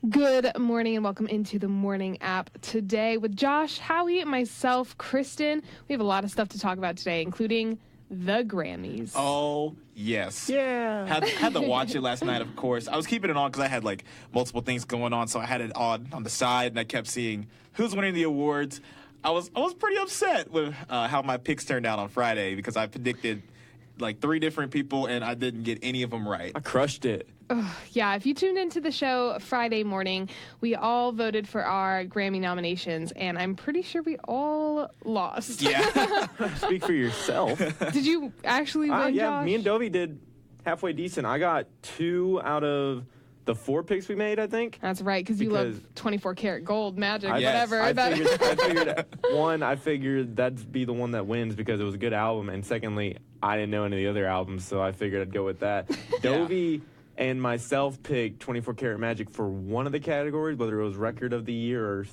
Good morning and welcome into the morning app today with Josh, Howie, myself, Kristen. We have a lot of stuff to talk about today, including the Grammys. Oh, yes. Yeah. Had to watch it last night, of course. I was keeping it on because I had like multiple things going on, so I had it on the side, and I kept seeing who's winning the awards. I was pretty upset with how my picks turned out on Friday because I predicted like 3 different people, and I didn't get any of them right. I crushed it. Yeah, if you tuned into the show Friday morning, we all voted for our Grammy nominations, and I'm pretty sure we all lost. Yeah. Speak for yourself. Did you actually win, Yeah, Josh? me and Dovey did halfway decent. I got 2 out of the 4 picks we made, I think. That's right, because you love 24 karat gold, magic, whatever. I figured that'd be the one that wins because it was a good album, and secondly, I didn't know any of the other albums, so I figured I'd go with that. Dovey and myself picked 24 Karat Magic for one of the categories, whether it was Record of the Year or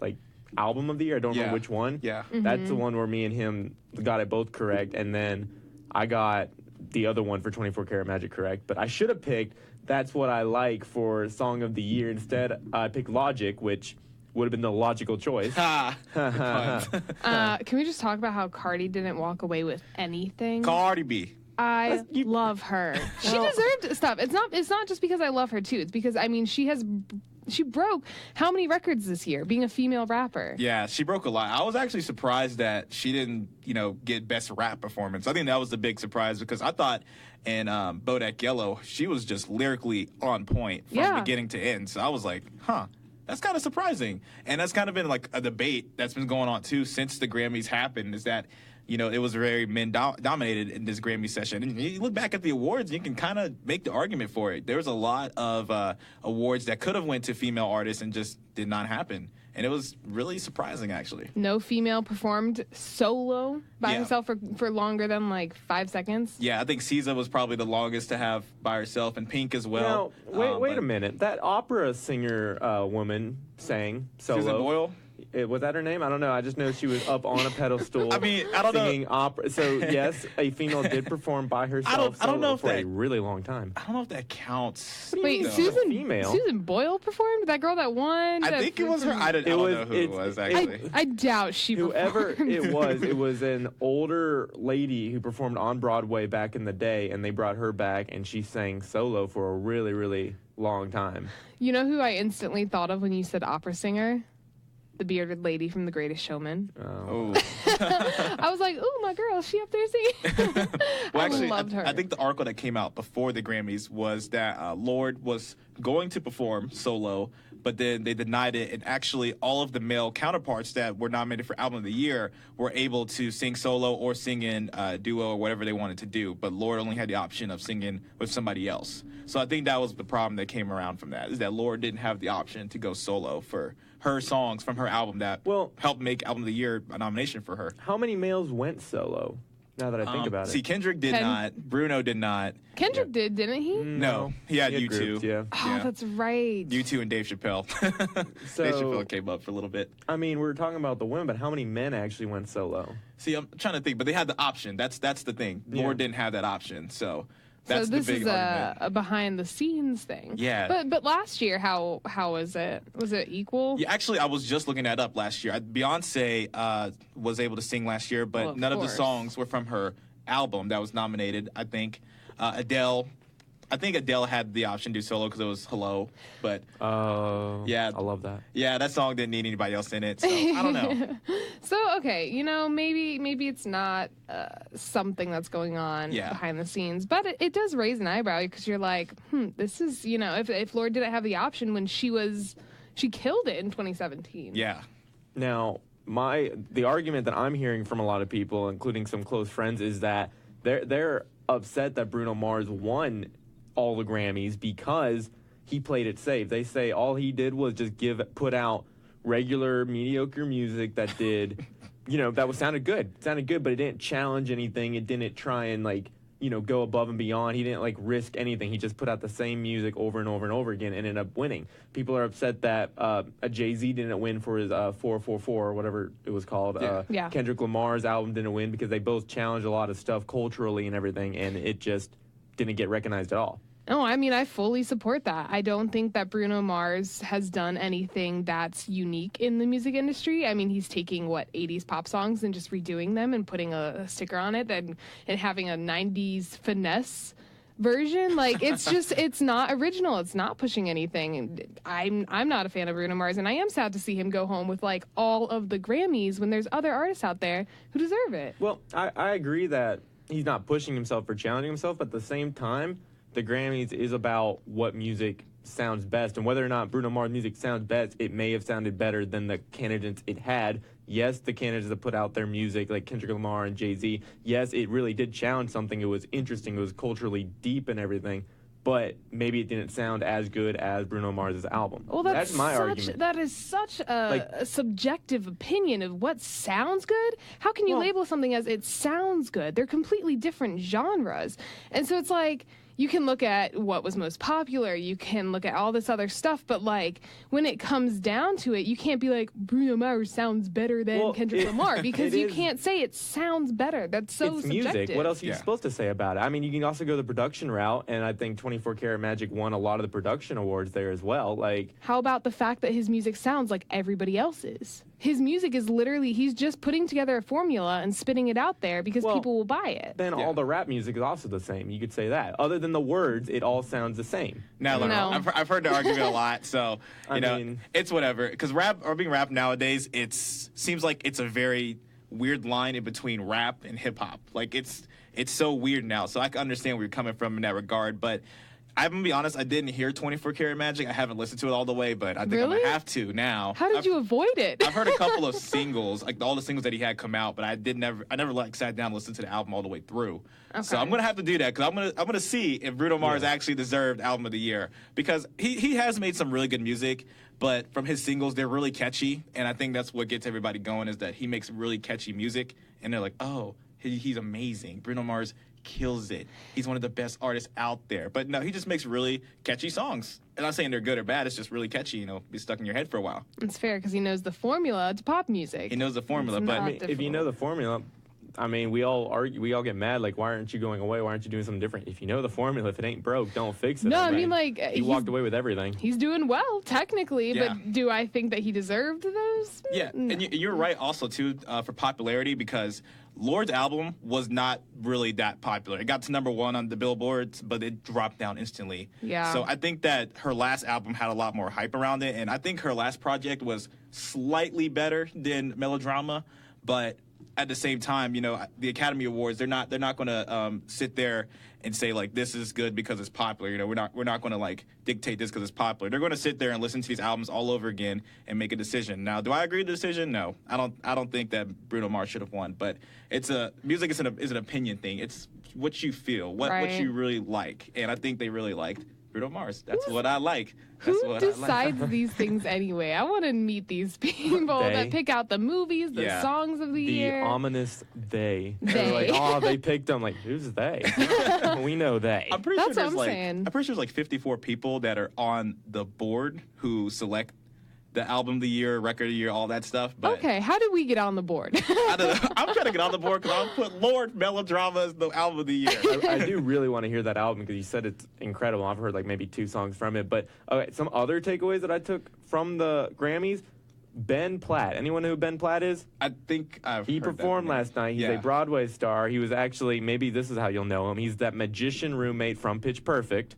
like Album of the Year. I don't remember which one. Yeah. Mm-hmm. That's the one where me and him got it both correct, and then I got the other one for 24 Karat Magic correct. But I should have picked That's What I Like for Song of the Year. Instead, I picked Logic, which would have been the logical choice. Can we just talk about how Cardi didn't walk away with anything? Cardi B. I love her. She deserved stuff. It's not just because I love her too. It's because she broke how many records this year being a female rapper? Yeah, she broke a lot. I was actually surprised that she didn't, get best rap performance. I think that was the big surprise because I thought in Bodak Yellow, she was just lyrically on point from beginning to end. So I was like, that's kind of surprising. And that's kind of been like a debate that's been going on too since the Grammys happened, is that it was very men-dominated in this Grammy session. And you look back at the awards, you can kind of make the argument for it. There was a lot of awards that could have went to female artists and just did not happen. And it was really surprising, actually. No female performed solo by herself for longer than like 5 seconds. Yeah, I think SZA was probably the longest to have by herself, and Pink as well. Now, wait a minute. That opera singer woman sang solo. Susan Boyle? Was that her name? I don't know. I just know she was up on a pedestal. I mean, I don't singing know. Opera. So yes, a female did perform by herself. I don't know if for that, a really long time. I don't know if that counts. Wait, Susan Boyle performed? That girl that won? I think it was her. I don't know who it was actually. I doubt she Whoever performed. it was an older lady who performed on Broadway back in the day, and they brought her back, and she sang solo for a really, really long time. You know who I instantly thought of when you said opera singer? The bearded lady from The Greatest Showman. Oh. I was like, ooh, my girl, she up there singing. Well, actually, loved her. I think the article that came out before the Grammys was that Lorde was going to perform solo, but then they denied it, and actually all of the male counterparts that were nominated for Album of the Year were able to sing solo or sing in duo or whatever they wanted to do, but Lorde only had the option of singing with somebody else. So I think that was the problem that came around from that, is that Lorde didn't have the option to go solo for her songs from her album that helped make Album of the Year a nomination for her. How many males went solo, now that I think about it? See, Kendrick did not. Bruno did not. Kendrick did, didn't he? No, he had U2. Groups, yeah. Oh, that's right. U2 and Dave Chappelle. So, Dave Chappelle came up for a little bit. I mean, we're talking about the women, but how many men actually went solo? See, I'm trying to think, but they had the option. That's the thing. Lorde didn't have that option, so that's this the big is argument. a behind the scenes thing. Yeah. But last year, how was it? Was it equal? Yeah, actually, I was just looking that up last year. Beyonce was able to sing last year, but none of the songs were from her album that was nominated, I think. Adele had the option to do solo because it was Hello, but yeah, I love that. Yeah, that song didn't need anybody else in it, so I don't know. So okay, maybe it's not something that's going on behind the scenes, but it does raise an eyebrow because you're like, this is if Lorde didn't have the option when she killed it in 2017. Yeah. Now the argument that I'm hearing from a lot of people, including some close friends, is that they're upset that Bruno Mars won all the Grammys because he played it safe. They say all he did was just put out regular mediocre music that did, that sounded good, but it didn't challenge anything. It didn't try and go above and beyond. He didn't risk anything. He just put out the same music over and over and over again and ended up winning. People are upset that a Jay-Z didn't win for his 444 or whatever it was called. Kendrick Lamar's album didn't win because they both challenged a lot of stuff culturally and everything, and it just didn't get recognized at all. No, I mean, I fully support that. I don't think that Bruno Mars has done anything that's unique in the music industry. I mean, he's taking, 80s pop songs and just redoing them and putting a sticker on it and having a 90s finesse version. Like, it's not original. It's not pushing anything. I'm not a fan of Bruno Mars, and I am sad to see him go home with, all of the Grammys when there's other artists out there who deserve it. Well, I agree that he's not pushing himself or challenging himself, but at the same time, the Grammys is about what music sounds best, and whether or not Bruno Mars' music sounds best, it may have sounded better than the candidates it had. Yes, the candidates that put out their music, like Kendrick Lamar and Jay-Z, yes, it really did challenge something. It was interesting. It was culturally deep and everything, but maybe it didn't sound as good as Bruno Mars' album. Well, that's my argument. That is such a subjective opinion of what sounds good. How can you label something as it sounds good? They're completely different genres. And so it's like, you can look at what was most popular, you can look at all this other stuff, but when it comes down to it, you can't be like, Bruno Mars sounds better than Kendrick Lamar, because you can't say it sounds better. That's so subjective. Music. What else are you supposed to say about it? I mean, you can also go the production route, and I think 24 Karat Magic won a lot of the production awards there as well. How about the fact that his music sounds like everybody else's? His music is literally, he's just putting together a formula and spitting it out there because people will buy it. Then all the rap music is also the same. You could say that. Other than the words, it all sounds the same. No. I've heard the argument a lot, so I mean, it's whatever. Because being rap nowadays, seems like it's a very weird line in between rap and hip hop. It's so weird now. So I can understand where you're coming from in that regard, but I'm going to be honest, I didn't hear 24 Karat Magic. I haven't listened to it all the way, but I think I'm going to have to now. How did you avoid it? I've heard a couple of singles, all the singles that he had come out, but I never sat down and listened to the album all the way through. Okay. So I'm going to have to do that, because I'm going to see if Bruno Mars actually deserved Album of the Year, because he has made some really good music, but from his singles, they're really catchy, and I think that's what gets everybody going, is that he makes really catchy music, and they're like, oh, he's amazing. Bruno Mars kills it. He's one of the best artists out there. But no, he just makes really catchy songs. I'm not saying they're good or bad. It's just really catchy, be stuck in your head for a while. It's fair, because he knows the formula to pop music. He knows the formula, but if you know the formula, I mean, we all argue, we all get mad, why aren't you going away? Why aren't you doing something different? If you know the formula, if it ain't broke, don't fix it. No, I mean, he walked away with everything. He's doing well, technically, but do I think that he deserved those? Yeah, no. And you're right also, too, for popularity, because Lord's album was not really that popular. It got to number 1 on the billboards, but it dropped down instantly. Yeah. So I think that her last album had a lot more hype around it, and I think her last project was slightly better than Melodrama, but at the same time, the Academy Awards, they're not going to sit there and say, this is good because it's popular. We're not going to dictate this because it's popular. They're going to sit there and listen to these albums all over again and make a decision. Now, do I agree with the decision? No, I don't think that Bruno Mars should have won. But music is an opinion thing. It's what you feel, what you really like, and I think they really liked Bruno Mars. That's what I like. Who decides these things anyway? I want to meet these people that pick out the movies, the songs of the year. The ominous they. They're they picked them. Who's they? We know they. I'm pretty sure there's 54 people that are on the board who select the album of the year, record of the year, all that stuff. But okay, how did we get on the board? I don't know. I'm trying to get on the board because I'll put Lord Melodrama as the album of the year. I do really want to hear that album because you said it's incredible. I've heard maybe 2 songs from it. But okay, some other takeaways that I took from the Grammys. Ben Platt. Anyone know who Ben Platt is? I think He performed last night. He's a Broadway star. He was actually, maybe this is how you'll know him. He's that magician roommate from Pitch Perfect.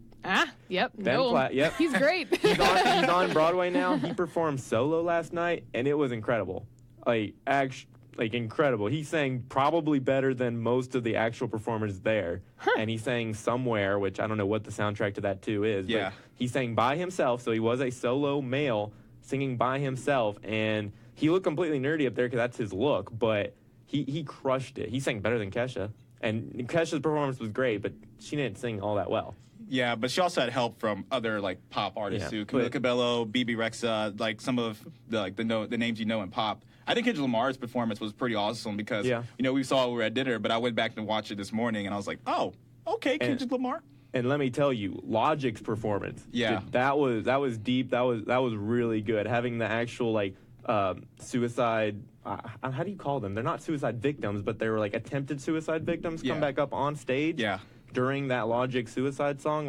Yep. Ben Platt, yep. He's great. He's on Broadway now. He performed solo last night, and it was incredible. Incredible. He sang probably better than most of the actual performers there. And he sang Somewhere, which I don't know what the soundtrack to that too is. Yeah. But he sang by himself, so he was a solo male singing by himself, and he looked completely nerdy up there because that's his look, but he crushed it. He sang better than Kesha, and Kesha's performance was great, but she didn't sing all that well. Yeah, but she also had help from other pop artists too. Camila Cabello, BB Rexa, some of the names in pop. I think Kendrick Lamar's performance was pretty awesome because we saw it, we were at dinner, but I went back and watched it this morning and I was like, oh, okay, Kendrick Lamar. And let me tell you, Logic's performance. Yeah, that was deep. That was really good. Having the actual suicide. How do you call them? They're not suicide victims, but they were attempted suicide victims come back up on stage. Yeah. During that Logic suicide song,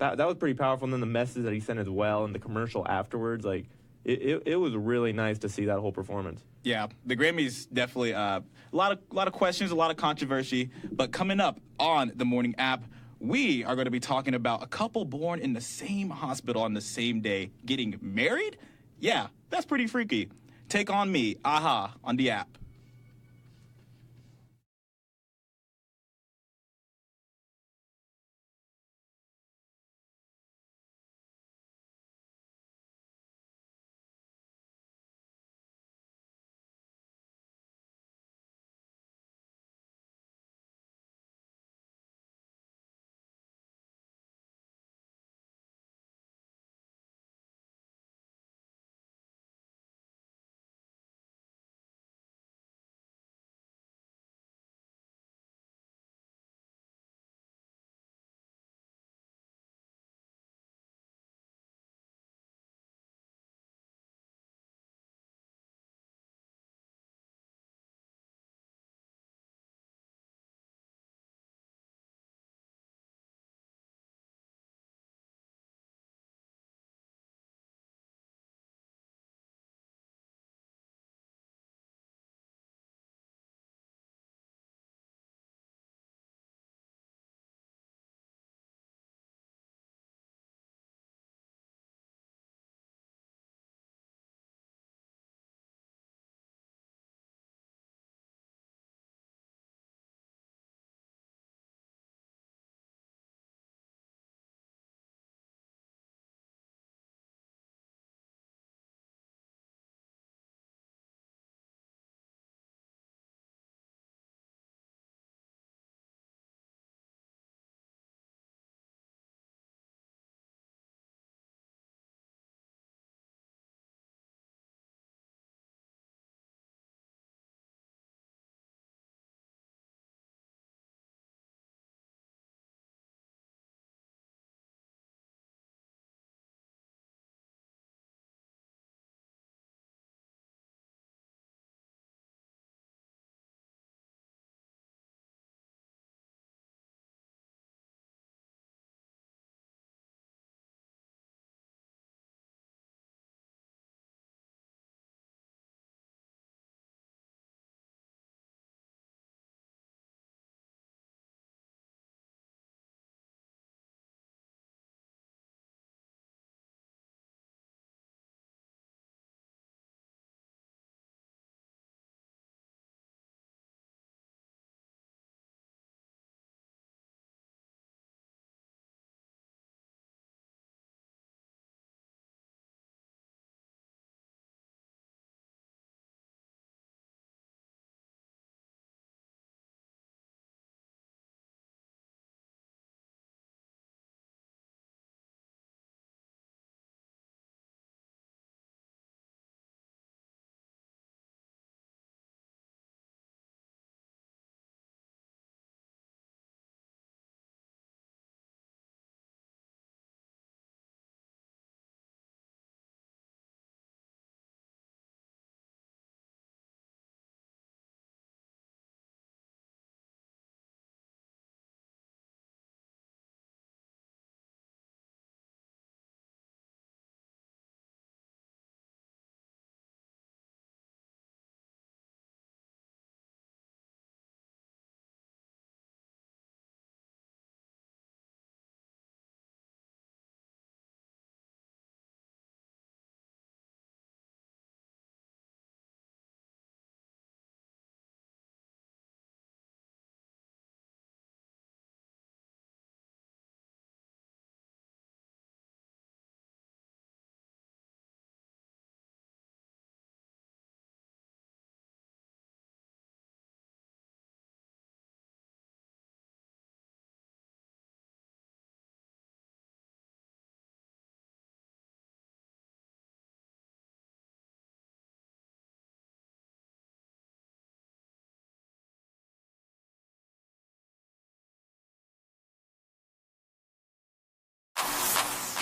that was pretty powerful. And then the message that he sent as well, and the commercial afterwards, like it was really nice to see that whole performance. Yeah, the Grammys definitely a lot of questions, a lot of controversy. But coming up on the Morning App, we are going to be talking about a couple born in the same hospital on the same day getting married. Yeah, that's pretty freaky. Take On Me, Aha, on the app.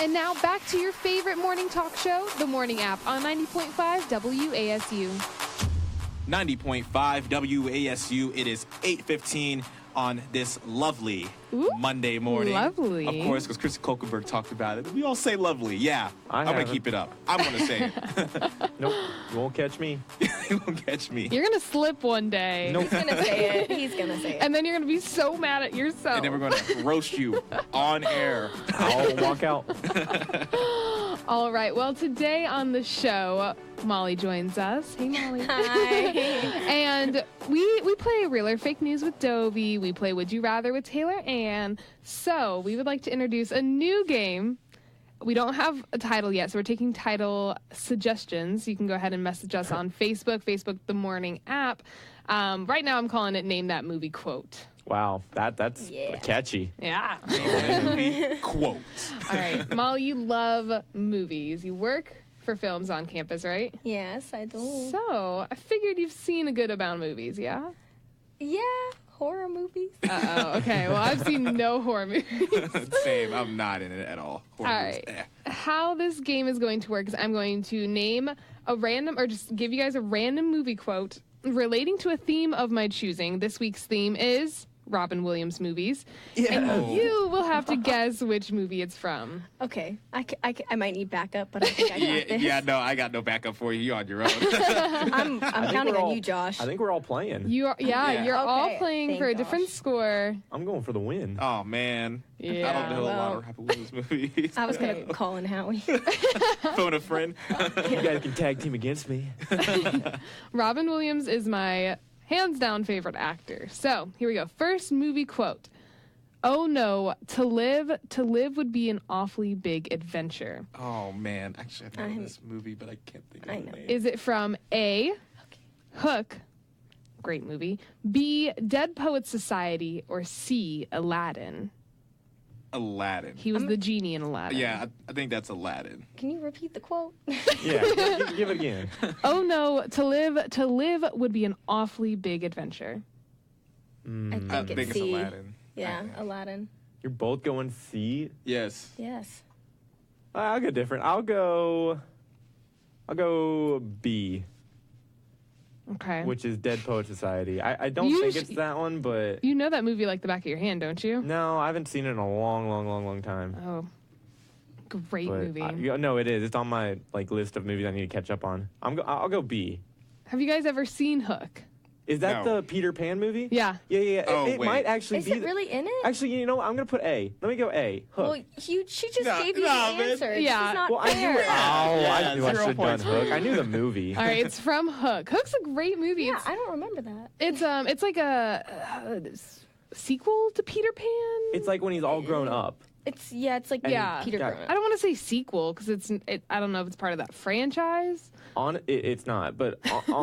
And now back to your favorite morning talk show, The Morning App on 90.5 WASU. 90.5 WASU. It is 8:15. on this lovely Monday morning. Lovely. Of course, because Chris Kokenberg talked about it. We all say lovely. Yeah, I'm going to keep it up. I'm going to say it. Nope, you won't catch me. You won't catch me. You're going to slip one day. Nope. He's going to say it. He's going to say it. And then you're going to be so mad at yourself. And then we're going to roast you on air. I'll walk out. All right. Well, today on the show, Molly joins us. Hey, Molly. Hi. And we play Real or Fake News with Dovey. We play Would You Rather with Taylor Ann. So we would like to introduce a new game. We don't have a title yet, so we're taking title suggestions. You can go ahead and message us on Facebook The App. Right now I'm calling it Name That Movie Quote. Wow, that's catchy. Yeah. Movie quote. All right. Molly, you love movies. You work for films on campus, right? Yes, I do. So I figured you've seen a good amount of movies, yeah? Yeah, horror movies. Uh-oh, okay. Well, I've seen no horror movies. Same. I'm not in it at all. All right. How this game is going to work is I'm going to name a random, or just give you guys a random movie quote relating to a theme of my choosing. This week's theme is Robin Williams movies. Yeah. And you will have to guess which movie it's from. Okay. I might need backup, but I think I got this. Yeah, no, I got no backup for you. You're on your own. I'm counting on you, Josh. I think we're all playing. You're all Okay, playing for a different score. I'm going for the win. Oh, man. Yeah, I don't know a lot of Robin Williams movies. I was going to call in Howie. Phone a friend. You guys can tag team against me. Robin Williams is my hands down favorite actor. So here we go. First movie quote. Oh no, to live would be an awfully big adventure. Oh man, actually I know this movie, but I can't think of the name. Is it from A, Hook, great movie, B, Dead Poets Society, or C, Aladdin? Aladdin. He was the genie in Aladdin. Yeah, I think that's Aladdin. Can you repeat the quote? Yeah, give it again. Oh no, to live would be an awfully big adventure. I think it's it's C. Aladdin. Yeah, Aladdin. You're both going C. Yes. Yes. I'll go different. I'll go B, Okay. which is Dead Poet Society. I don't think it's that one, but You know that movie like the back of your hand, don't you? no, I haven't seen it in a long time. Oh, great But movie. no, it is. It's on my list of movies I need to catch up on. I'll go B. Have you guys ever seen Hook? Is that No. the Peter Pan movie? Yeah. Yeah. Oh, it wait. might actually Is be. it really in it? Actually, you know what? I'm gonna put A. Let me go A. Hook. Well, she just No, gave you no, the man. answer. Yeah. This is not well, I knew fair. it. Oh, I knew I 0 should have done points. Hook. I knew the movie. All right, it's from Hook. Hook's a great movie. Yeah, I don't remember that. It's like a sequel to Peter Pan. It's like when he's all grown up. It's like Yeah. Peter Yeah. Pan. I don't want to say sequel because I don't know if it's part of that franchise. It's not, but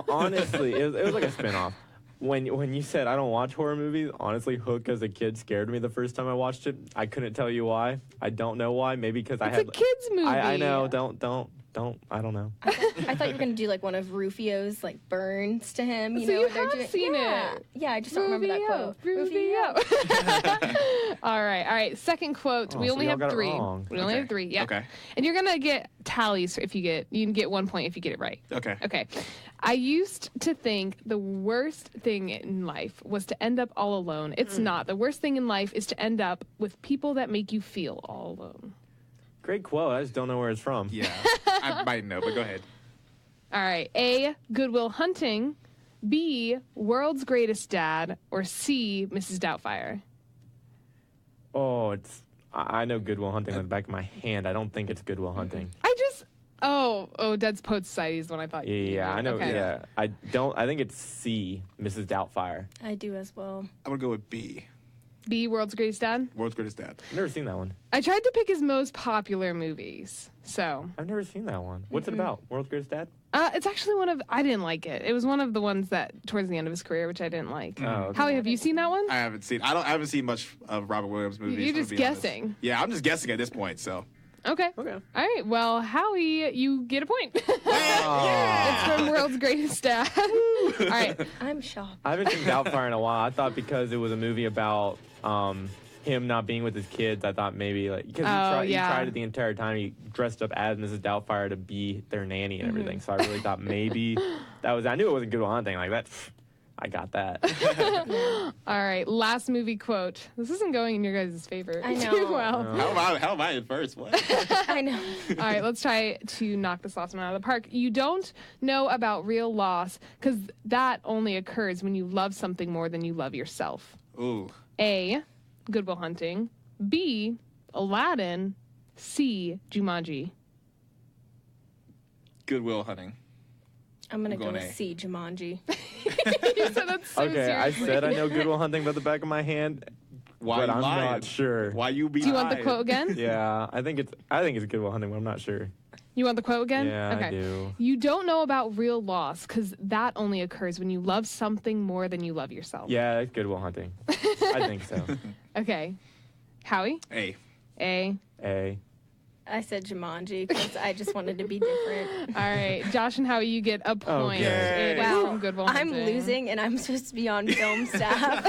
honestly, it was like a spinoff. When you said I don't watch horror movies, honestly, Hook as a kid scared me the first time I watched it. I couldn't tell you why. I don't know why. Maybe because I It's had a kids movie. I know. Don't. I don't know. I thought you were gonna do like one of Rufio's like burns to him. You So know, you what they're have doing. seen yeah. it. Yeah, I just don't remember that quote. Rufio. All right. Second quote. Oh, we so only y'all have got it 3. wrong. We only have 3. Yeah. Okay. And you're gonna get tallies if you can get 1 point if you get it right. Okay. Okay. I used to think the worst thing in life was to end up all alone. It's not. The worst thing in life is to end up with people that make you feel all alone. Great quote. I just don't know where it's from. Yeah. I might know, but go ahead. All right. A, Good Will Hunting. B, World's Greatest Dad. Or C, Mrs. Doubtfire. Oh, I know Good Will Hunting on the back of my hand. I don't think it's Good Will Hunting. Dead Poets Society is the one I thought. Yeah, I know. Okay. Yeah, I think it's C, Mrs. Doubtfire. I do as well. I'm gonna go with B. B, World's Greatest Dad. World's Greatest Dad. I've never seen that one. I tried to pick his most popular movies. So I've never seen that one. What's it about? World's Greatest Dad? it's actually I didn't like it. It was one of the ones that towards the end of his career, which I didn't like. Oh, okay. Howie, have you seen that one? I haven't seen. I haven't seen much of Robert Williams movies. You're to just be honest. guessing. Yeah, I'm just guessing at this point. So. Okay. Okay. All right. Well, Howie, you get a point. It's from World's Greatest Dad. All right. I'm shocked. I haven't seen Doubtfire in a while. I thought because it was a movie about him not being with his kids, I thought maybe because he tried it the entire time. He dressed up as Mrs. Doubtfire to be their nanny and everything. So I really thought maybe that was. I knew it wasn't Good Will Hunting like that. I got that. All right, last movie quote. This isn't going in your guys' favor I know. too well. How am I at first? What? I know. All right, let's try to knock this last one out of the park. You don't know about real loss because that only occurs when you love something more than you love yourself. Ooh. A, Good Will Hunting. B, Aladdin. C, Jumanji. Good Will Hunting. I'm going to go going with A. C, Jumanji. You said that so Okay, I seriously. said I know Good Will Hunting by the back of my hand, Why but you I'm lying? not sure. Why you be Do you want the lying? quote again? Yeah, I think it's Good Will Hunting, but I'm not sure. You want the quote again? Yeah, okay. I do. You don't know about real loss because that only occurs when you love something more than you love yourself. Yeah, it's Good Will Hunting. I think so. Okay. Howie? A. A. A. I said Jumanji because I just wanted to be different. All right. Josh and Howie, you get a point. Okay. It is Wow. from Good Will I'm Hunting. losing, and I'm supposed to be on film staff.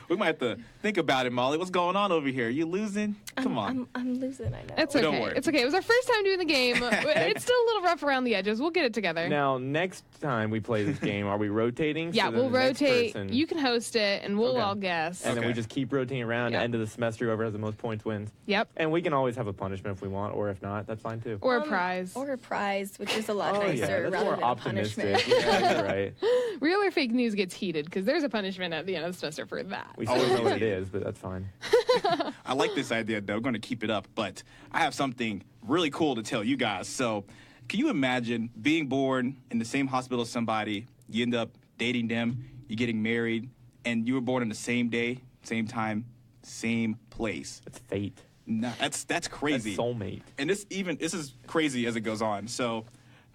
We might have to think about it, Molly. What's going on over here? You losing? Come on. I'm losing, I know. It's okay. Don't worry. It's okay. It was our first time doing the game. It's still a little rough around the edges. We'll get it together. Now, next time we play this game, are we rotating? Yeah, So then we'll the next rotate. person- You can host it, and we'll Okay. all guess. and then we Okay. just keep rotating around. Yep. End of the semester, whoever has the most points wins. Yep. And we can always have a punishment if we want, or if not, that's fine too. Or a prize. Or a prize, which is a lot Oh nicer yeah, that's rather more than a punishment. optimistic. Yeah, you're right. Real or fake news gets heated because there's a punishment at the end of the semester for that. We still know what it is, but that's fine. I like this idea, though. I'm going to keep it up. But I have something really cool to tell you guys. So, can you imagine being born in the same hospital as somebody? You end up dating them, you're getting married, and you were born on the same day, same time, same place. It's fate. No, that's crazy. That's soulmate. And this is crazy as it goes on. So,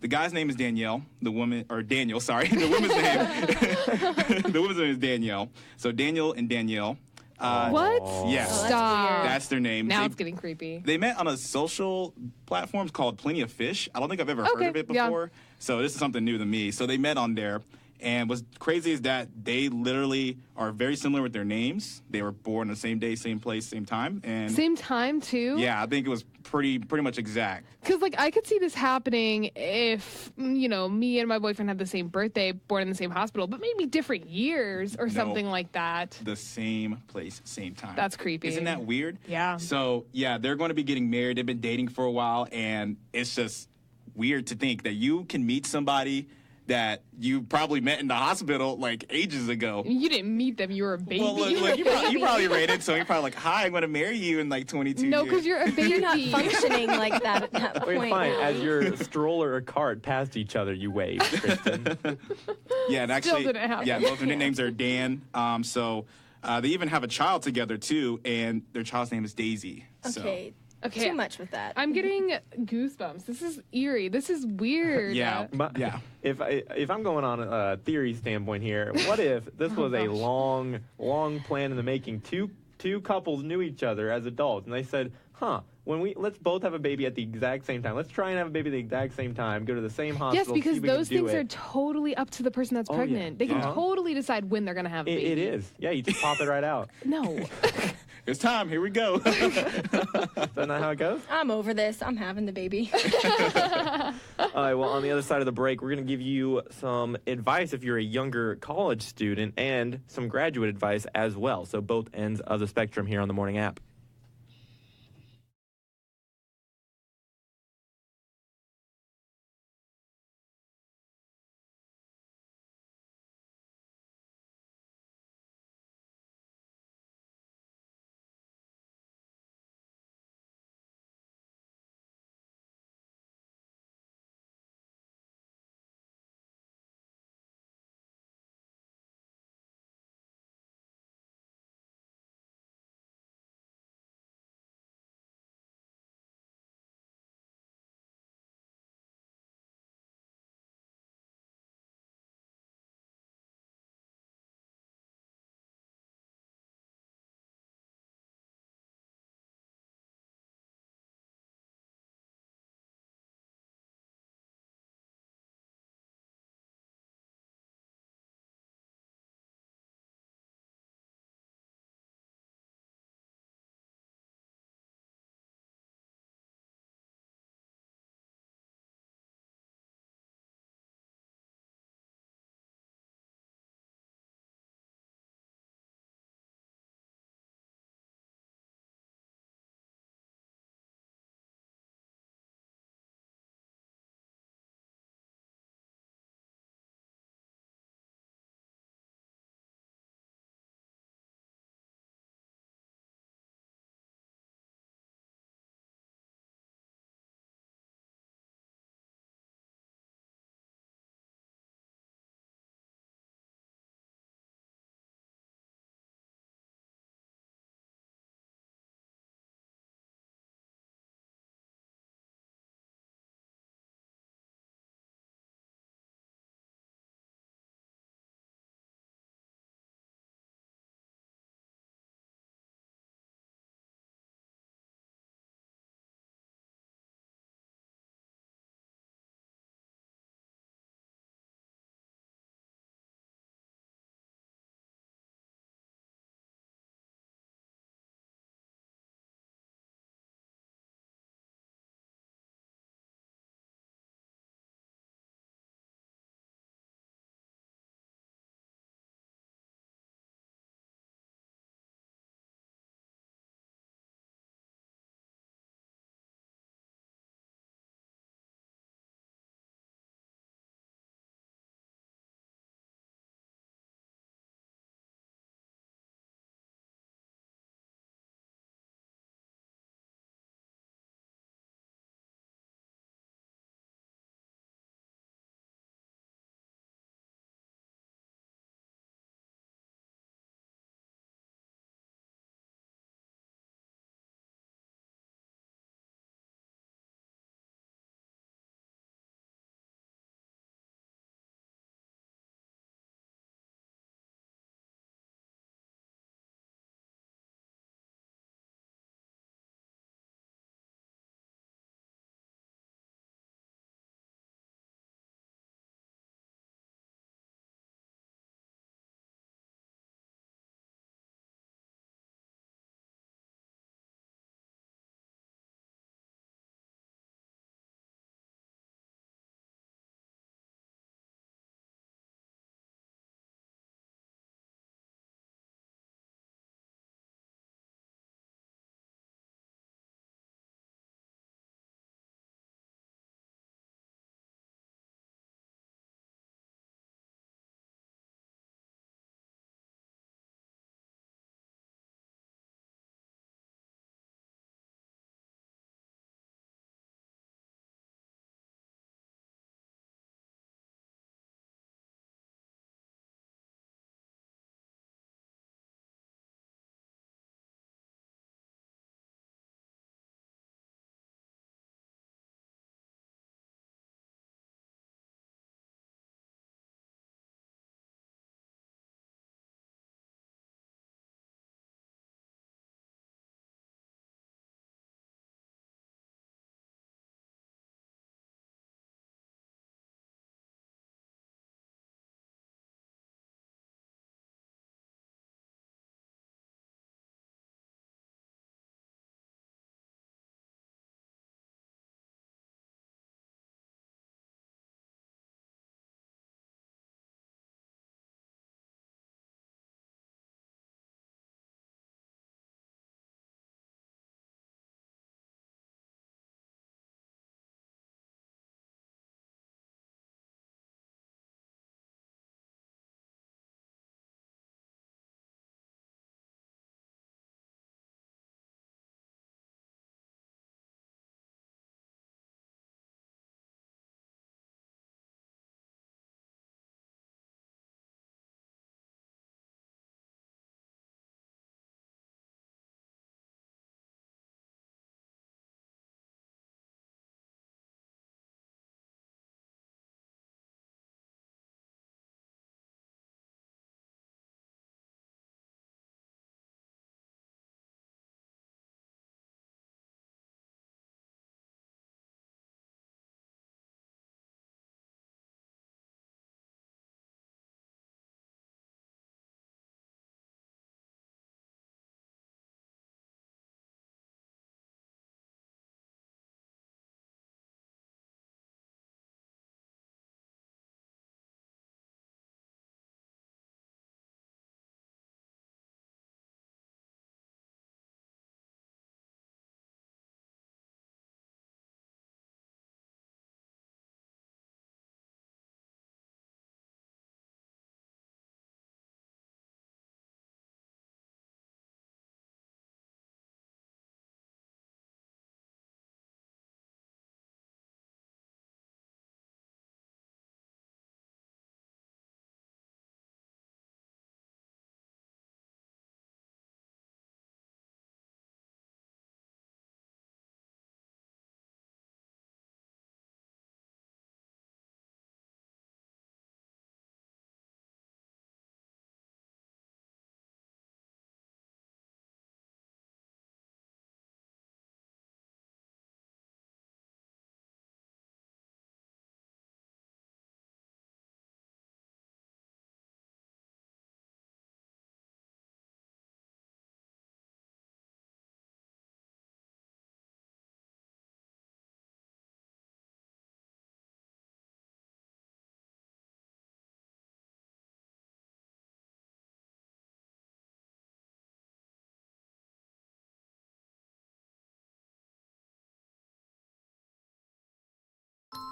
the guy's name is Danielle. The woman, or Daniel, sorry. The woman's name. The woman's name is Danielle. So Daniel and Danielle. What? Yeah. Oh, that's Stop. weird. That's their name. Now They- it's getting creepy. They met on a social platform called Plenty of Fish. I don't think I've ever heard Okay, of it yeah. before. So this is something new to me. So they met on there. And what's crazy is that they literally are very similar with their names. They were born the same day, same place, same time. And Same time, too? yeah, I think it was pretty much exact. Because, like, I could see this happening if, me and my boyfriend had the same birthday, born in the same hospital, but maybe different years or something like that. The same place, same time. That's creepy. Isn't that weird? Yeah. So, yeah, they're going to be getting married. They've been dating for a while, and it's just weird to think that you can meet somebody that you probably met in the hospital like ages ago. You didn't meet them. You were a baby. Well, look, you probably rated, so you're probably like, hi, I'm going to marry you in like 22 no, years. because you're a baby. You're not functioning like that at that Wait, point. fine. As your stroller or cart passed each other, you waved, Kristen. Yeah, and actually, didn't happen. yeah, both of their names are Dan. They even have a child together too, and their child's name is Daisy. Okay. Okay. Too much with that. I'm getting goosebumps. This is eerie. This is weird. Yeah, But yeah. if I'm going on a theory standpoint here, what if this was a gosh. long plan in the making? Two couples knew each other as adults, and they said, let's both have a baby at the exact same time. Let's try and have a baby at the exact same time. Go to the same hospital. Yes, because see if we can those do things it. are totally up to the person that's Oh, yeah. pregnant. They can Yeah. totally decide when they're going to have a baby. It is. Yeah, you just pop it right out. No. It's time. Here we go. Isn't that how it goes? I'm over this. I'm having the baby. All right, well, on the other side of the break, we're going to give you some advice if you're a younger college student and some graduate advice as well. So both ends of the spectrum here on the Morning App.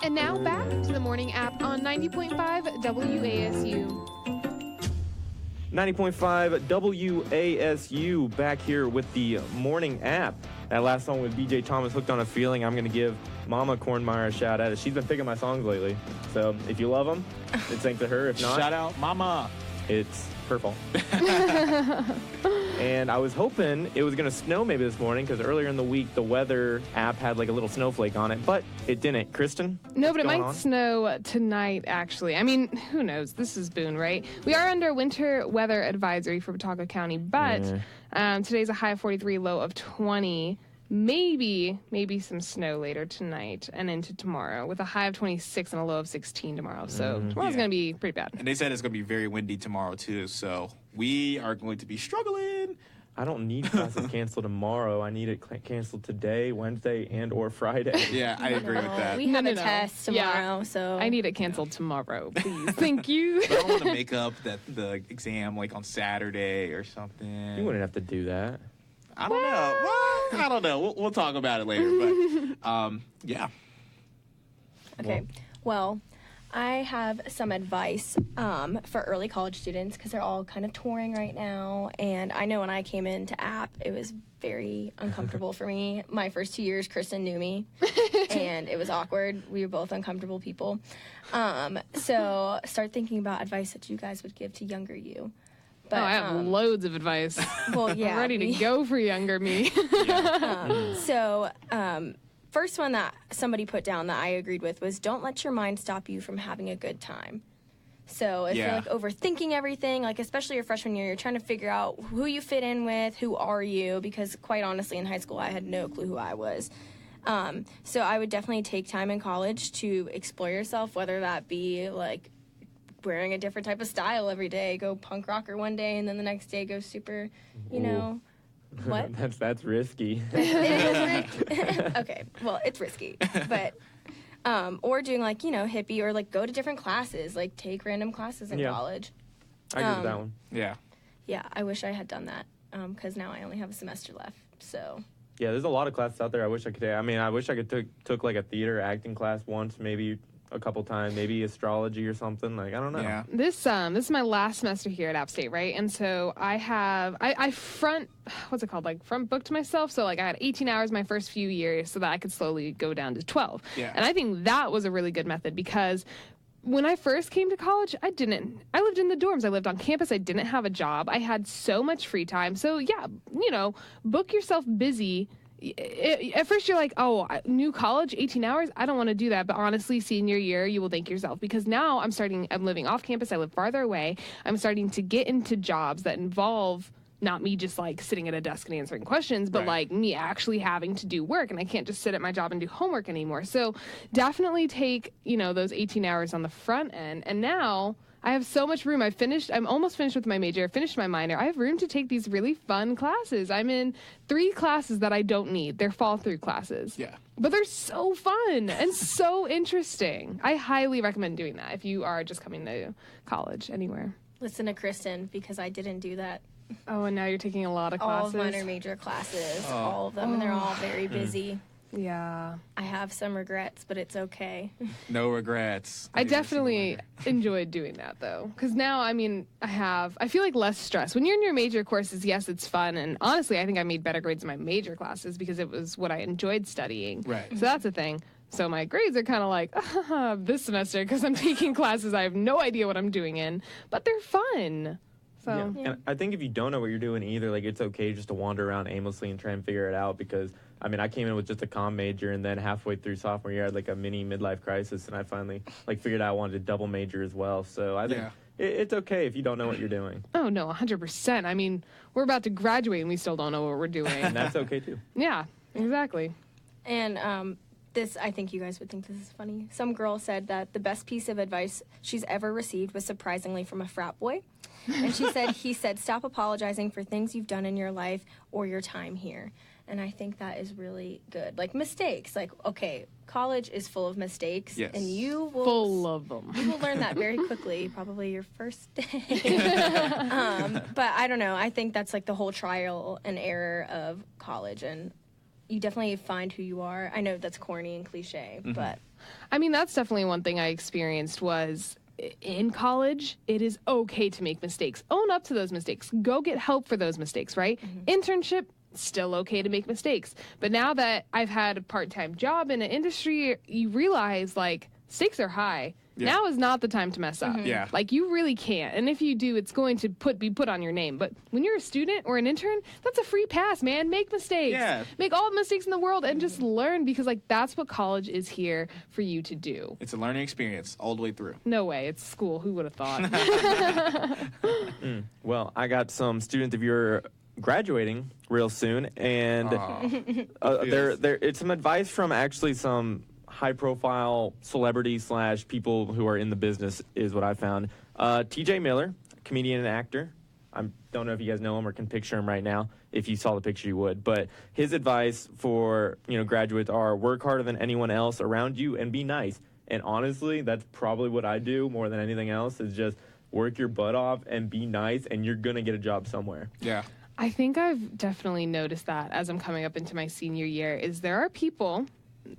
And now back to the morning app on 90.5 WASU. 90.5 WASU back here with the morning app. That last song with BJ Thomas, Hooked on a Feeling. I'm going to give Mama Kornmeyer a shout out. She's been picking my songs lately. So if you love them, it's thanks to her. If not, shout out Mama. It's her fault. And I was hoping it was going to snow maybe this morning because earlier in the week the weather app had like a little snowflake on it, but it didn't. Kristen? No, but it might snow tonight, actually. I mean, who knows? This is Boone, right? We are under winter weather advisory for Watauga County, but today's a high of 43, low of 20. Maybe some snow later tonight and into tomorrow with a high of 26 and a low of 16 tomorrow. So tomorrow's going to be pretty bad. And they said it's going to be very windy tomorrow, too. So we are going to be struggling. I don't need classes canceled tomorrow. I need it canceled today, Wednesday, and or Friday. Yeah, I agree with that. We have a test tomorrow, so I need it canceled tomorrow, please. Thank you. I don't want to make up the exam like on Saturday or something. You wouldn't have to do that. I don't know. Well, I don't know. We'll talk about it later. But yeah. Okay. Well, I have some advice for early college students because they're all kind of touring right now. And I know when I came into App, it was very uncomfortable for me. My first 2 years, Kristen knew me, and it was awkward. We were both uncomfortable people. So start thinking about advice that you guys would give to younger you. But, I have loads of advice. Well, yeah. I'm ready to go for younger me. First one that somebody put down that I agreed with was don't let your mind stop you from having a good time. So if you're like overthinking everything, like especially your freshman year, you're trying to figure out who you fit in with, who are you, because quite honestly in high school I had no clue who I was. So I would definitely take time in college to explore yourself, whether that be like wearing a different type of style every day, go punk rocker one day and then the next day go super, you know. What? That's risky. Okay, well, it's risky, but or doing like, you know, hippie or like go to different classes, like take random classes in college. I agree with that one. Yeah, I wish I had done that because now I only have a semester left. So yeah, there's a lot of classes out there I wish I could take. I mean, I wish I could took like a theater acting class once, maybe a couple times, maybe astrology or something. Like, I don't know. Yeah. This is my last semester here at App State, right? And so I front booked myself. So like I had 18 hours my first few years so that I could slowly go down to 12. Yeah. And I think that was a really good method because when I first came to college, I lived in the dorms. I lived on campus. I didn't have a job. I had so much free time. So yeah, you know, book yourself busy. At first you're like, oh, new college, 18 hours? I don't want to do that. But honestly, senior year, you will thank yourself because now I'm living off campus. I live farther away. I'm starting to get into jobs that involve not me just like sitting at a desk and answering questions, but like me actually having to do work. And I can't just sit at my job and do homework anymore. So definitely take, you know, those 18 hours on the front end. And now I have so much room. I'm almost finished with my major, finished my minor. I have room to take these really fun classes. I'm in 3 classes that I don't need. They're fall through classes. Yeah. But they're so fun and so interesting. I highly recommend doing that if you are just coming to college anywhere. listen to Kristen because I didn't do that. Oh, and now you're taking a lot of classes. All of mine are major classes, all of them, and they're all very busy. Yeah. I have some regrets, but it's okay. No regrets. I definitely enjoyed doing that, though. Because now, I mean, I feel like less stress. When you're in your major courses, yes, it's fun. And honestly, I think I made better grades in my major classes because it was what I enjoyed studying. Right. So that's the thing. So my grades are kind of like, this semester, because I'm taking classes I have no idea what I'm doing in. But they're fun. So. Yeah. And I think if you don't know what you're doing either, like, it's okay just to wander around aimlessly and try and figure it out because, I mean, I came in with just a comm major and then halfway through sophomore year I had like a mini midlife crisis and I finally like figured out I wanted to double major as well. So I think it's okay if you don't know what you're doing. Oh, no, 100%. I mean, we're about to graduate and we still don't know what we're doing. And that's okay too. Yeah, exactly. And I think you guys would think this is funny. Some girl said that the best piece of advice she's ever received was surprisingly from a frat boy. And he said, stop apologizing for things you've done in your life or your time here. And I think that is really good. Like mistakes. Like, okay, college is full of mistakes. Yes. And you will... Full of them. You will learn that very quickly, probably your first day. But I don't know. I think that's like the whole trial and error of college. And you definitely find who you are. I know that's corny and cliche, but I mean, that's definitely one thing I experienced was in college, it is okay to make mistakes. Own up to those mistakes. Go get help for those mistakes, right? Internship, still okay to make mistakes. But now that I've had a part-time job in an industry, you realize, like, stakes are high. Yeah. Now is not the time to mess up. Yeah. Like, you really can't. And if you do, it's going to be put on your name. But when you're a student or an intern, that's a free pass, man. Make mistakes. Yeah. Make all the mistakes in the world and just learn, because, like, that's what college is here for you to do. It's a learning experience all the way through. No way. It's school. Who would have thought? Well, I got some students of your graduating real soon, and it's some advice from actually some high-profile celebrities / people who are in the business is what I found. TJ Miller, comedian and actor. I don't know if you guys know him or can picture him right now. If you saw the picture, you would. But his advice for graduates are work harder than anyone else around you and be nice. And honestly, that's probably what I do more than anything else, is just work your butt off and be nice, and you're going to get a job somewhere. Yeah. I think I've definitely noticed that as I'm coming up into my senior year, is there are people,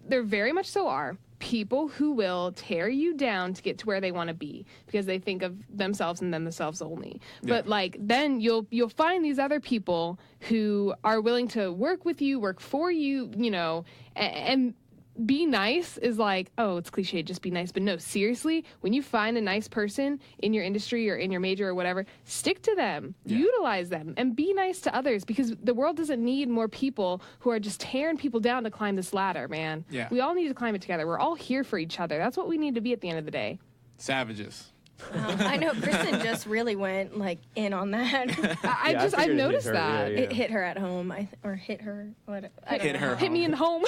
there very much so are, people who will tear you down to get to where they want to be because they think of themselves and themselves only. Yeah. But like then you'll find these other people who are willing to work with you, work for you, and be nice is like, oh, it's cliche, just be nice. But no, seriously, when you find a nice person in your industry or in your major or whatever, stick to them, utilize them, and be nice to others, because the world doesn't need more people who are just tearing people down to climb this ladder, man. Yeah. We all need to climb it together. We're all here for each other. That's what we need to be at the end of the day. Savages. I know Kristen just really went in on that. I've noticed that. It hit her at home, or hit her. What? I don't know. Hit me in home.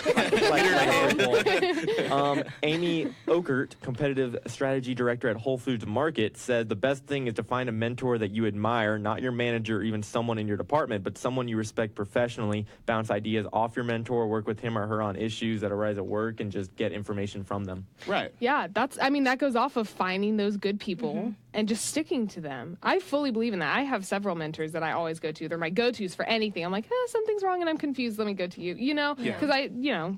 Amy Okert, competitive strategy director at Whole Foods Market, said the best thing is to find a mentor that you admire, not your manager or even someone in your department, but someone you respect professionally. Bounce ideas off your mentor, work with him or her on issues that arise at work, and just get information from them. Right. Yeah, that goes off of finding those good people. And just sticking to them. I fully believe in that. I have several mentors that I always go to. They're my go-tos for anything. I'm like, something's wrong and I'm confused. Let me go to you, because I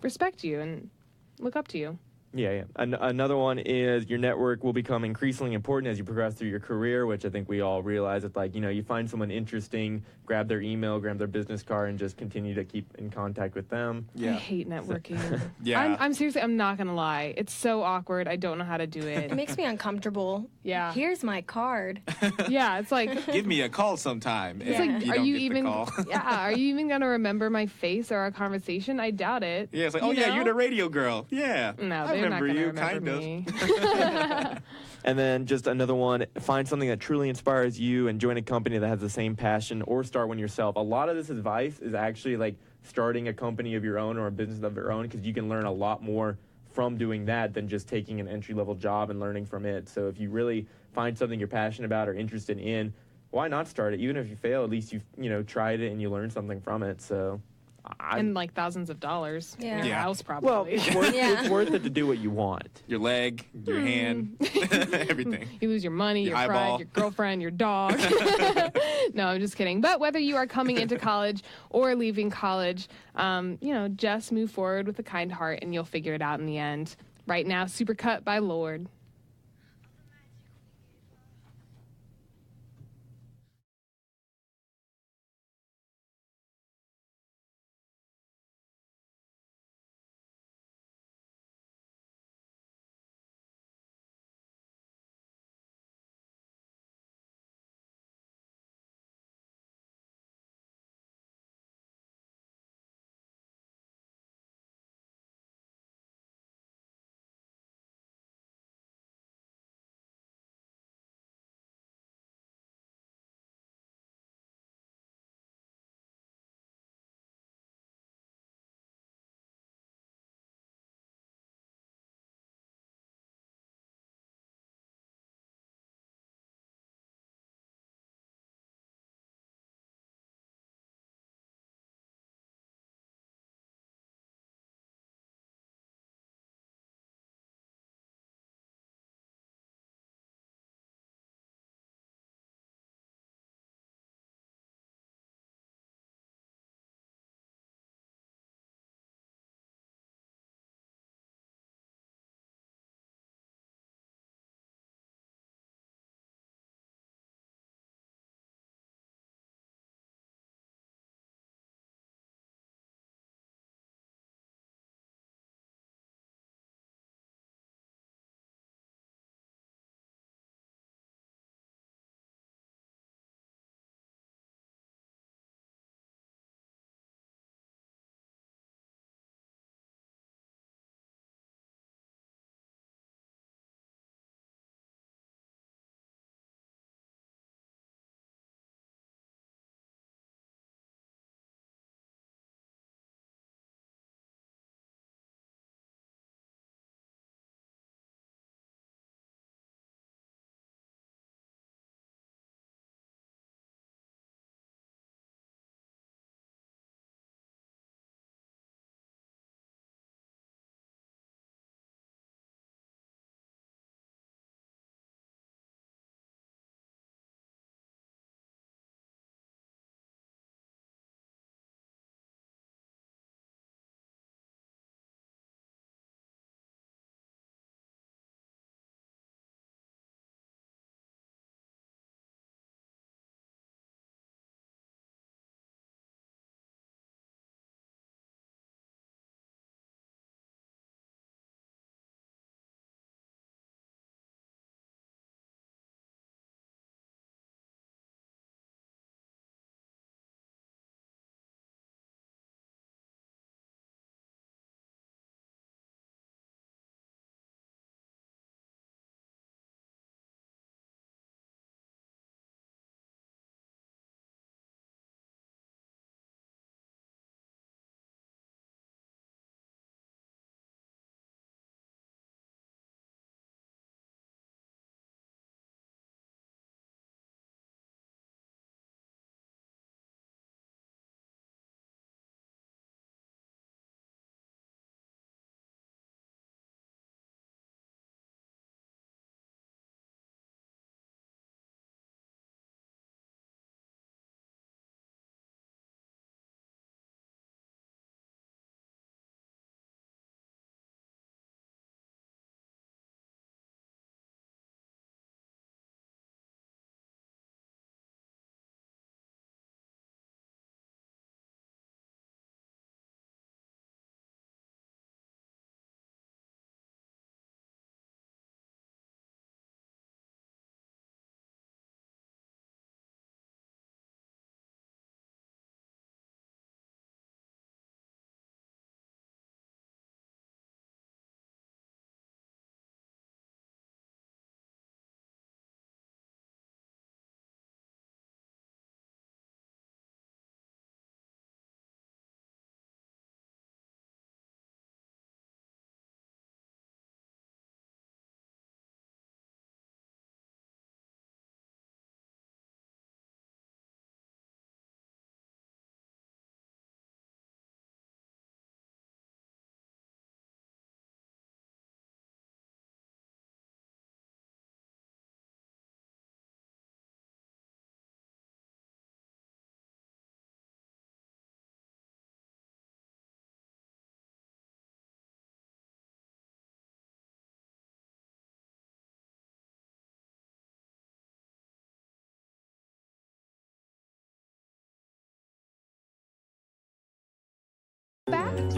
respect you and look up to you. Yeah. Another one is your network will become increasingly important as you progress through your career, which I think we all realize. It's like, you find someone interesting, grab their email, grab their business card, and just continue to keep in contact with them. Yeah. I hate networking. Yeah. I'm seriously, I'm not going to lie. It's so awkward. I don't know how to do it. It makes me uncomfortable. Yeah. Here's my card. Yeah, it's like... Give me a call sometime. It's like, are you even going to remember my face or our conversation? I doubt it. Yeah, it's like, you're the radio girl. Yeah. No, I remember you, kind of. And then just another one, find something that truly inspires you and join a company that has the same passion, or start one yourself. A lot of this advice is actually like starting a company of your own or a business of your own, because you can learn a lot more from doing that than just taking an entry-level job and learning from it. So if you really find something you're passionate about or interested in, why not start it? Even if you fail, at least you've tried it and you learned something from it. So. And like thousands of dollars. Yeah. Yeah. House probably. Well, it's worth it to do what you want. Your leg, your hand, everything. You lose your money, your eyeball, pride, your girlfriend, your dog. No, I'm just kidding. But whether you are coming into college or leaving college, just move forward with a kind heart and you'll figure it out in the end. Right now, Supercut by Lorde.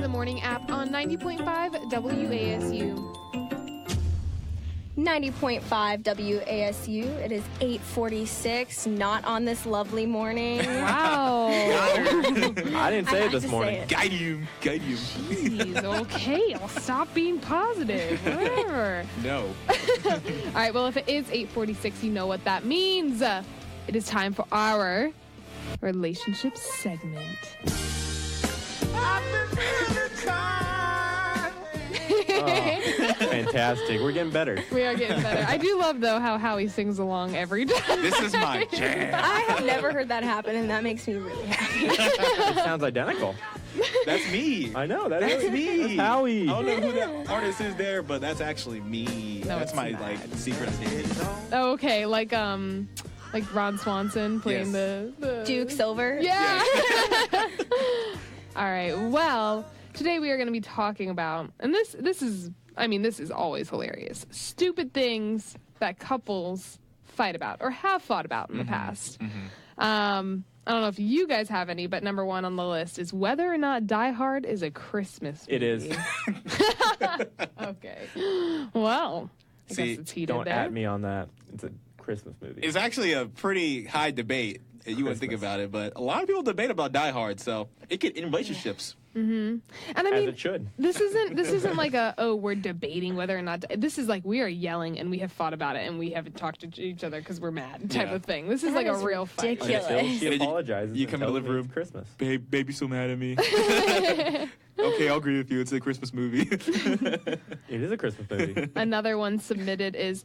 to the Morning App on 90.5 WASU. 90.5 WASU. It is 8:46, not on this lovely morning. Wow. I didn't say it this morning. Guide you. Jeez, okay, I'll stop being positive. Whatever. No. All right, well, if it is 8:46, you know what that means. It is time for our relationship segment. Fantastic. We're getting better. We are getting better. I do love, though, how Howie sings along every time. This is my jam. I have never heard that happen, and that makes me really happy. It sounds identical. That's me. I know. That's me. That's Howie. I don't know who that artist is there, but that's actually me. No, that's it's my not. secret identity. Oh, okay, like Ron Swanson playing the Duke Silver. Yeah. All right. Well, today we are going to be talking about, and this is always hilarious. Stupid things that couples fight about or have fought about in the past. I don't know if you guys have any, but number one on the list is whether or not Die Hard is a Christmas movie. It is. Okay. Well, I guess it's heated Don't there. at me on that. It's a Christmas movie. It's actually a pretty high debate. You wouldn't think about it, but a lot of people debate about Die Hard, so it could in relationships. And I As mean, it should. this isn't like we're debating whether or not. This is like we are yelling and we have fought about it and we haven't talked to each other because we're mad type of thing. This is like a real fight. ridiculous. Until she apologizes. You come in the living room. It's Christmas. Baby's so mad at me. Okay, I'll agree with you. It's a Christmas movie. It is a Christmas movie. Another one submitted is,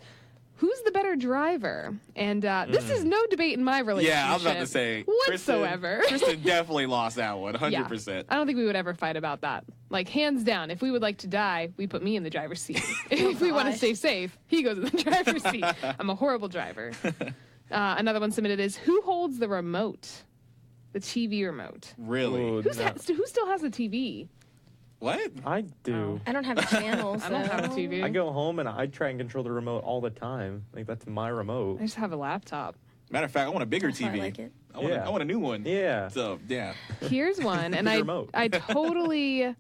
who's the better driver? And this is no debate in my relationship. Yeah, I was about to say. whatsoever. Kristen definitely lost that one, 100%. Yeah. I don't think we would ever fight about that. Like, hands down, if we would like to die, we put me in the driver's seat. If we want to stay safe, he goes in the driver's seat. I'm a horrible driver. Another one submitted is, who holds the remote? The TV remote. Really? Ooh, Who no. still has a TV? What? I do. I don't have a channel, so. I don't have a TV. I go home and I try and control the remote all the time. Like, that's my remote. I just have a laptop. Matter of fact, I want a bigger That's why TV. I like it. I want a new one. Yeah. So, yeah. Here's one, and Remote. I totally,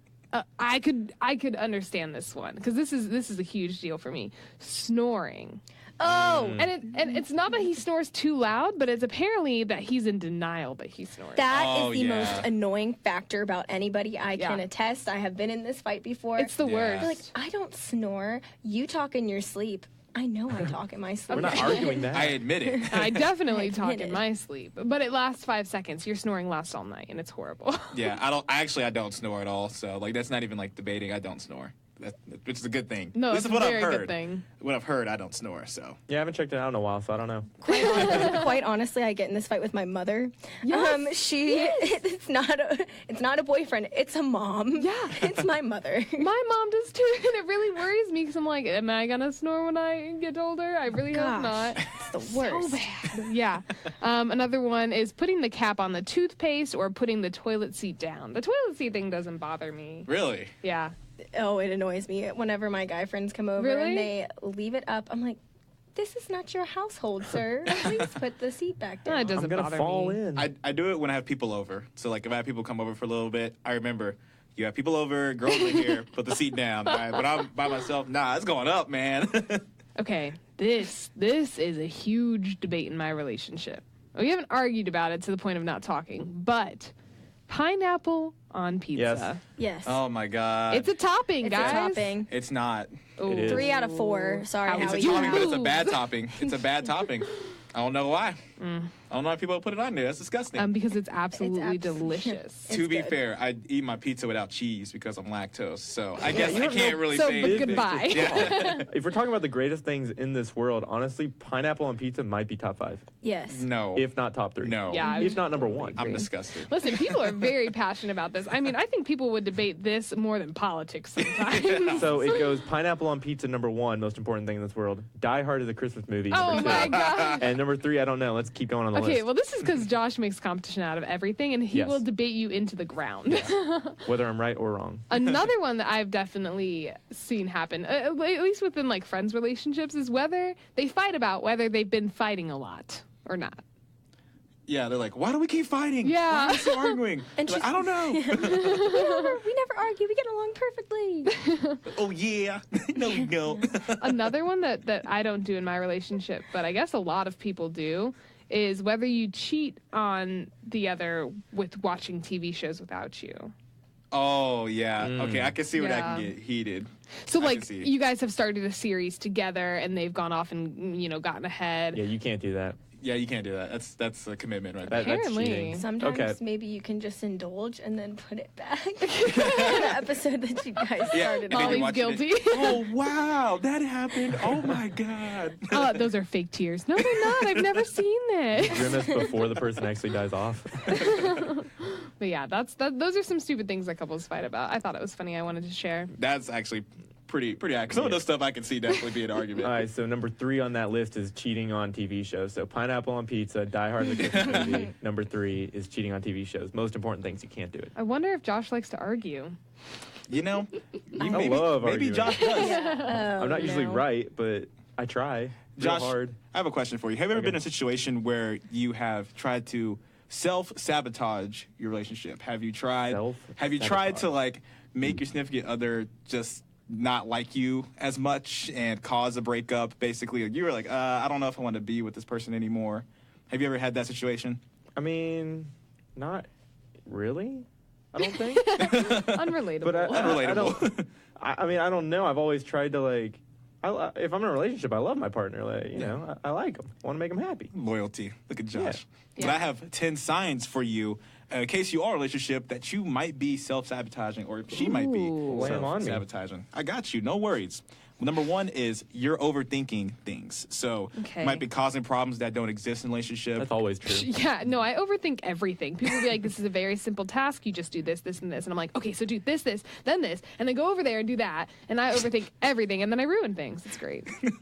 I could understand this one because this is a huge deal for me. Snoring, Oh, and it's not that he snores too loud, but it's apparently that he's in denial that he snores. that Oh, is the yeah. most annoying factor about anybody I can Yeah. attest. I have been in this fight before. It's the Yeah. worst. They're like, I don't snore. You talk in your sleep. I know I talk in my sleep. We're not arguing that. I admit it. I definitely talk in admitted. my sleep, but it lasts 5 seconds. Your snoring lasts all night, and it's horrible. Yeah, I don't snore at all. So, like, that's not even like debating. I don't snore. Which is a good thing. No, this it's is a what very I've good heard. thing. What I've heard, I don't snore. So Yeah, I haven't checked it out in a while, so I don't know. Quite honestly, I get in this fight with my mother. Yes. It's not a boyfriend. It's a mom. Yeah. It's my mother. My mom does too, and it really worries me because I'm like, am I gonna snore when I get older? I really hope not. It's the worst. So bad. Yeah. Another one is putting the cap on the toothpaste or putting the toilet seat down. The toilet seat thing doesn't bother me. really, Yeah. Oh, it annoys me whenever my guy friends come over Really? and they leave it up. I'm like, this is not your household, sir. Please put the seat back No, down. it doesn't I'm gonna bother fall me. in. I do it when I have people over. So like if I have people come over for a little bit, I remember you have people over, girls are here, put the seat down. All right, but I'm by myself. Nah, it's going up, man. Okay, this is a huge debate in my relationship. We haven't argued about it to the point of not talking, but pineapple on pizza. Yes. Yes. Oh my god, It's a topping, it's guys. a topping. It's not. Ooh. It is. 3 out of 4. Sorry, How It's Howie. a you topping, but it's a lose. bad topping. It's a bad topping. I don't know why. I don't know why people put it on there. That's disgusting. Because it's absolutely abs- delicious. To be good. fair, I eat my pizza without cheese because I'm lactose. So I guess I can't really So, say but anything. goodbye. Yeah. If we're talking about the greatest things in this world, honestly, pineapple on pizza might be top 5, Yes. No. if not top 3. No. Yeah, If not number 1. I'm disgusted. Listen, people are very passionate about this. I mean, I think people would debate this more than politics sometimes. So it goes pineapple on pizza, number 1, most important thing in this world. Die Hard is a Christmas movie. Oh number 2. my god. And number 3, I don't know. Let's keep going on the Okay, list. well, this is because Josh makes competition out of everything, and he Yes. will debate you into the ground. Whether I'm right or wrong. Another one that I've definitely seen happen, at least within like friends' relationships, is whether they fight about whether they've been fighting a lot or not. Yeah, they're like, why do we keep fighting? Yeah. Why are we still arguing? And Like, I don't know. we never argue. We get along perfectly. Oh, yeah. No, we don't. Another one that I don't do in my relationship, but I guess a lot of people do, is whether you cheat on the other with watching TV shows without you. Oh, yeah. Okay, I can see where that Yeah. can get heated. So, I like, can see. you guys have started a series together, and they've gone off and, gotten ahead. Yeah, you can't do that. Yeah, you can't do that. That's a commitment right there. That's Apparently. cheating. Sometimes Okay. maybe you can just indulge and then put it back in the episode that you guys started and then on. you Molly's watch guilty. it. Oh, wow. That happened. Oh, my God. Those are fake tears. No, they're not. I've never seen this. Grimace before the person actually dies off. But yeah, those are some stupid things that couples fight about. I thought it was funny. I wanted to share. That's actually pretty accurate. Some of those stuff I can see definitely be an argument. All right, so number 3 on that list is cheating on TV shows. So Pineapple on Pizza, Die Hard the Christmas movie. Number 3 is cheating on TV shows. Most important things, you can't do it. I wonder if Josh likes to argue. You know, I love maybe arguing. Josh does. I'm not usually right, but I try. Real Josh, hard. I have a question for you. Have you ever Okay. been in a situation where you have tried to self-sabotage your relationship? Have you tried Self-sabotage. to like make your significant other just not like you as much and cause a breakup? Basically, like, you were like, I don't know if I want to be with this person anymore. Have you ever had that situation? I mean, not really. I don't think. Unrelatable. But I Unrelatable. I don't know. I've always tried to like. If I'm in a relationship, I love my partner. Like, you know, I like them. I want to make them happy. Loyalty. Look at Josh. Yeah. But I have 10 signs for you in case you are in a relationship that you might be self-sabotaging or she might be Ooh. Lay 'em on me. self-sabotaging. I got you. No worries. Number 1 is you're overthinking things. So Okay. you might be causing problems that don't exist in a relationship. That's always true. Yeah, no, I overthink everything. People will be like, this is a very simple task. You just do this, this, and this. And I'm like, okay, so do this, then this. And then go over there and do that. And I overthink everything. And then I ruin things. It's great. Well,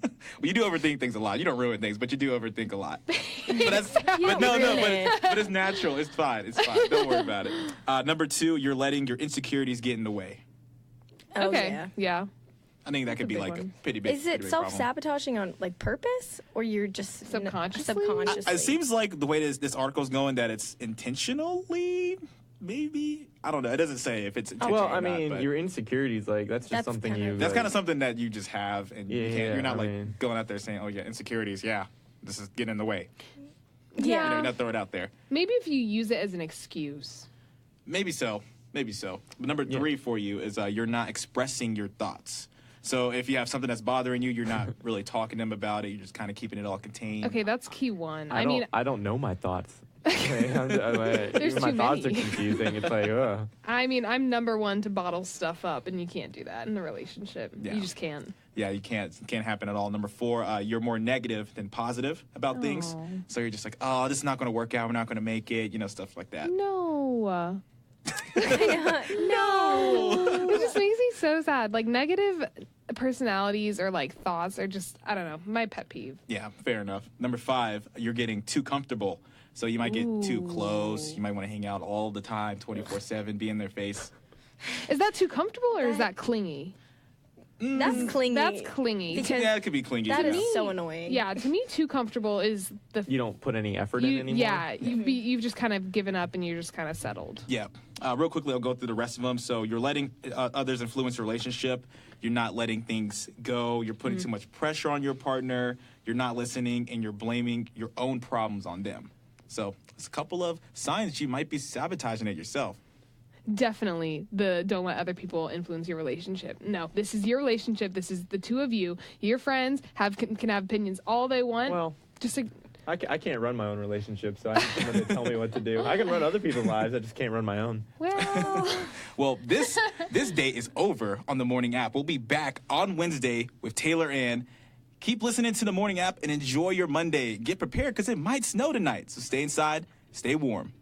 you do overthink things a lot. You don't ruin things, but you do overthink a lot. But that's You but don't no, ruin it. but it's natural. It's fine. It's fine. Don't worry about it. Number 2, you're letting your insecurities get in the way. Oh, Okay. Yeah. I think that could be big like a one. pretty big. Is it pretty big problem. self-sabotaging on like purpose, or you're just Subconsciously? subconsciously? It seems like the way this article's going that it's intentionally, maybe. I don't know. It doesn't say if it's intentional. Well, I or not, mean, but your insecurities, like, that's just That's something kind of- you. that's like, kind of something that you just have, and you can't, Yeah, you're not I like mean- going out there saying, "Oh yeah, insecurities. Yeah, this is getting in the way." Yeah. You're not throwing it out there. Maybe if you use it as an excuse. Maybe so. Maybe so. But number 3 for you is you're not expressing your thoughts. So if you have something that's bothering you, you're not really talking to them about it. You're just kind of keeping it all contained. Okay, that's key one. I don't know my thoughts. There's Even my too thoughts are many. confusing. It's like, ugh. I'm number 1 to bottle stuff up, and you can't do that in the relationship. Yeah. You just can't. Yeah, you can't. It can't happen at all. Number 4, you're more negative than positive about things. Oh. So you're just like, oh, this is not going to work out. We're not going to make it. You know, stuff like that. No. No. It just makes me so sad. Like, negative personalities or like thoughts are just, I don't know, my pet peeve. Yeah, fair enough. Number 5, you're getting too comfortable. So you might get too Ooh. close. You might want to hang out all the time, 24/7, be in their face. Is that too comfortable or is that clingy? That's clingy. That's clingy. Because Yeah, it could be clingy. that too. is so annoying. Yeah, to me, too comfortable is the. You don't put any effort in anymore. Yeah, you've just kind of given up and you're just kind of settled. Yeah. Real quickly, I'll go through the rest of them. So you're letting others influence your relationship. You're not letting things go. You're putting too much pressure on your partner. You're not listening, and you're blaming your own problems on them. So it's a couple of signs you might be sabotaging it yourself. Definitely the don't let other people influence your relationship. No, this is your relationship. This is the two of you. Your friends can have opinions all they want. Well, just like, I can't run my own relationship, so I need someone to tell me what to do. I can run other people's lives. I just can't run my own. well, Well, this day is over on the Morning App. We'll be back on Wednesday with Taylor Ann. Keep listening to the Morning App and enjoy your Monday. Get prepared because it might snow tonight. So stay inside, stay warm.